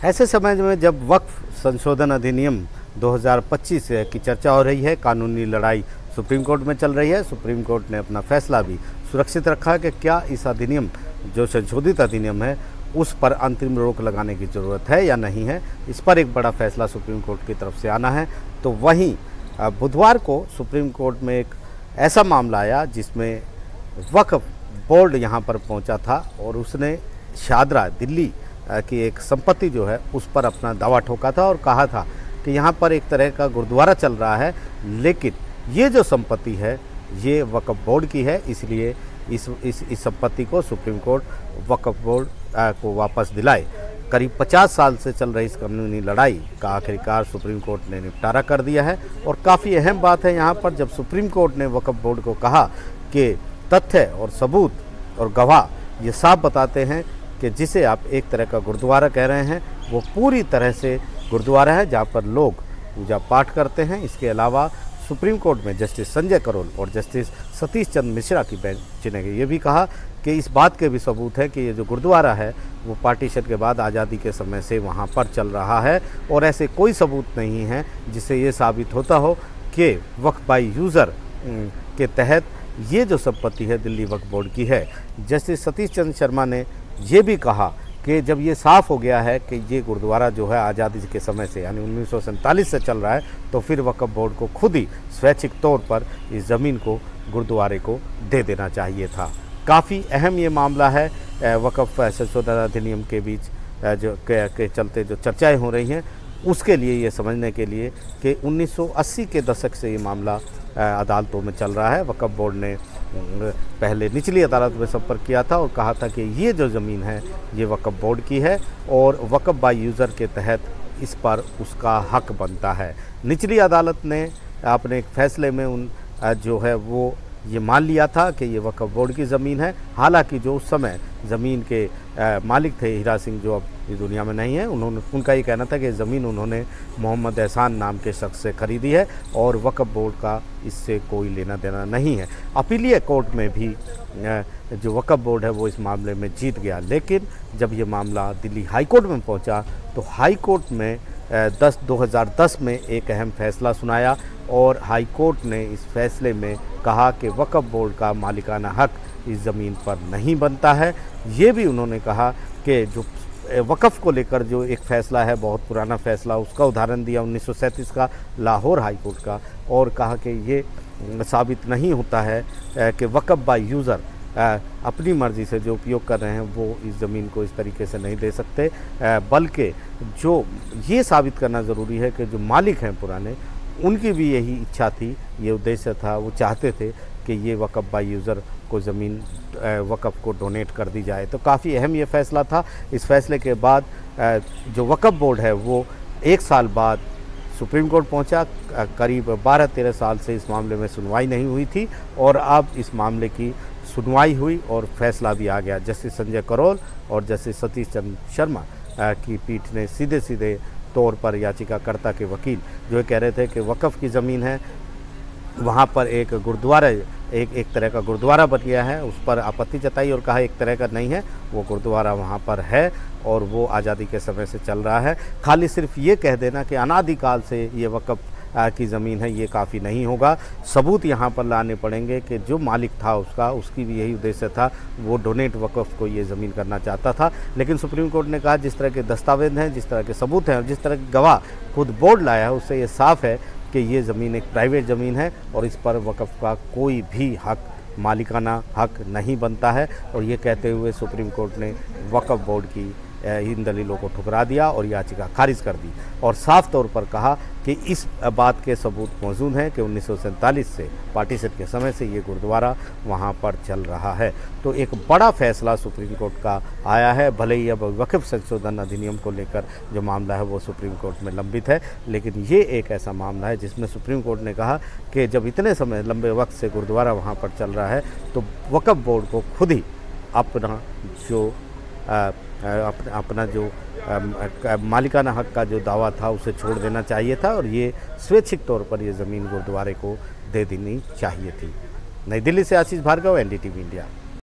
ऐसे समय में जब वक्फ संशोधन अधिनियम 2025 की चर्चा हो रही है, कानूनी लड़ाई सुप्रीम कोर्ट में चल रही है। सुप्रीम कोर्ट ने अपना फैसला भी सुरक्षित रखा है कि क्या इस अधिनियम जो संशोधित अधिनियम है उस पर अंतरिम रोक लगाने की ज़रूरत है या नहीं है। इस पर एक बड़ा फैसला सुप्रीम कोर्ट की तरफ से आना है। तो वहीं बुधवार को सुप्रीम कोर्ट में एक ऐसा मामला आया जिसमें वक्फ बोर्ड यहाँ पर पहुँचा था और उसने शादरा दिल्ली की एक संपत्ति जो है उस पर अपना दावा ठोका था और कहा था कि यहाँ पर एक तरह का गुरुद्वारा चल रहा है, लेकिन ये जो संपत्ति है ये वक्फ बोर्ड की है, इसलिए इस संपत्ति को सुप्रीम कोर्ट वक्फ बोर्ड को वापस दिलाए। करीब 50 साल से चल रही इस कानूनी लड़ाई का आखिरकार सुप्रीम कोर्ट ने निपटारा कर दिया है। और काफ़ी अहम बात है यहाँ पर, जब सुप्रीम कोर्ट ने वक्फ बोर्ड को कहा कि तथ्य और सबूत और गवाह ये साफ बताते हैं कि जिसे आप एक तरह का गुरुद्वारा कह रहे हैं वो पूरी तरह से गुरुद्वारा है जहाँ पर लोग पूजा पाठ करते हैं। इसके अलावा सुप्रीम कोर्ट में जस्टिस संजय करोल और जस्टिस सतीश चंद्र मिश्रा की बेंच ने ये भी कहा कि इस बात के भी सबूत है कि ये जो गुरुद्वारा है वो पार्टीशन के बाद आज़ादी के समय से वहाँ पर चल रहा है और ऐसे कोई सबूत नहीं है जिससे ये साबित होता हो कि वक्फ बाय यूज़र के तहत ये जो संपत्ति है दिल्ली वक्फ बोर्ड की है। जस्टिस सतीश चंद्र शर्मा ने ये भी कहा कि जब ये साफ़ हो गया है कि ये गुरुद्वारा जो है आज़ादी के समय से यानी 1947 से चल रहा है, तो फिर वक्फ बोर्ड को खुद ही स्वैच्छिक तौर पर इस ज़मीन को गुरुद्वारे को दे देना चाहिए था। काफ़ी अहम ये मामला है वक्फ संशोधन अधिनियम के बीच जो के चलते जो चर्चाएं हो रही हैं उसके लिए ये समझने के लिए कि 1980 के दशक से ये मामला अदालतों में चल रहा है। वक्फ बोर्ड ने पहले निचली अदालत में संपर्क किया था और कहा था कि ये जो ज़मीन है ये वक्फ बोर्ड की है और वक्फ बाय यूज़र के तहत इस पर उसका हक बनता है। निचली अदालत ने अपने एक फ़ैसले में जो है वो ये मान लिया था कि ये वक्फ बोर्ड की ज़मीन है। हालांकि जो उस समय ज़मीन के मालिक थे हीरा सिंह, जो अब इस दुनिया में नहीं है, उनका ये कहना था कि ज़मीन उन्होंने मोहम्मद एहसान नाम के शख्स से ख़रीदी है और वक्फ बोर्ड का इससे कोई लेना देना नहीं है। अपीलीय कोर्ट में भी जो वक्फ बोर्ड है वो इस मामले में जीत गया, लेकिन जब ये मामला दिल्ली हाई कोर्ट में पहुंचा तो हाई कोर्ट में 2010 में एक अहम फैसला सुनाया और हाई कोर्ट ने इस फैसले में कहा कि वक्फ बोर्ड का मालिकाना हक इस ज़मीन पर नहीं बनता है। ये भी उन्होंने कहा कि जो वक्फ को लेकर जो एक फ़ैसला है, बहुत पुराना फ़ैसला, उसका उदाहरण दिया 1937 का लाहौर हाई कोर्ट का और कहा कि ये साबित नहीं होता है कि वक्फ बाय यूज़र अपनी मर्ज़ी से जो उपयोग कर रहे हैं वो इस ज़मीन को इस तरीके से नहीं दे सकते, बल्कि जो ये साबित करना ज़रूरी है कि जो मालिक हैं पुराने, उनकी भी यही इच्छा थी, ये उद्देश्य था, वो चाहते थे कि ये वक्फ बाय यूज़र को ज़मीन वक्फ को डोनेट कर दी जाए। तो काफ़ी अहम ये फ़ैसला था। इस फैसले के बाद जो वक्फ बोर्ड है वो 1 साल बाद सुप्रीम कोर्ट पहुंचा। करीब 12-13 साल से इस मामले में सुनवाई नहीं हुई थी और अब इस मामले की सुनवाई हुई और फैसला भी आ गया। जस्टिस संजय करोल और जस्टिस सतीश चंद्र शर्मा की पीठ ने सीधे तौर पर याचिकाकर्ता के वकील जो कह रहे थे कि वक्फ की ज़मीन है, वहाँ पर एक गुरुद्वारा एक तरह का गुरुद्वारा बन गया है, उस पर आपत्ति जताई और कहा एक तरह का नहीं है, वो गुरुद्वारा वहाँ पर है और वो आज़ादी के समय से चल रहा है। खाली सिर्फ ये कह देना कि अनादिकाल से ये वक्फ की ज़मीन है ये काफ़ी नहीं होगा। सबूत यहाँ पर लाने पड़ेंगे कि जो मालिक था उसकी भी यही उद्देश्य था, वो डोनेट वक्फ को ये ज़मीन करना चाहता था। लेकिन सुप्रीम कोर्ट ने कहा जिस तरह के दस्तावेज हैं, जिस तरह के सबूत हैं और जिस तरह के गवाह खुद बोर्ड लाया है, उससे ये साफ़ है कि ये ज़मीन एक प्राइवेट ज़मीन है और इस पर वक्फ का कोई भी हक, मालिकाना हक नहीं बनता है। और ये कहते हुए सुप्रीम कोर्ट ने वक्फ बोर्ड की इन दलीलों को ठुकरा दिया और याचिका खारिज कर दी और साफ तौर पर कहा कि इस बात के सबूत मौजूद हैं कि 1947 से पार्टीशन के समय से ये गुरुद्वारा वहाँ पर चल रहा है। तो एक बड़ा फैसला सुप्रीम कोर्ट का आया है। भले ही अब वक्फ संशोधन अधिनियम को लेकर जो मामला है वो सुप्रीम कोर्ट में लंबित है, लेकिन ये एक ऐसा मामला है जिसमें सुप्रीम कोर्ट ने कहा कि जब इतने समय लंबे वक्त से गुरुद्वारा वहाँ पर चल रहा है तो वक्फ बोर्ड को खुद ही अपना जो मालिकाना हक का जो दावा था उसे छोड़ देना चाहिए था और ये स्वैच्छिक तौर पर ये ज़मीन गुरुद्वारे को दे देनी चाहिए थी। नई दिल्ली से आशीष भार्गव, NDTV इंडिया।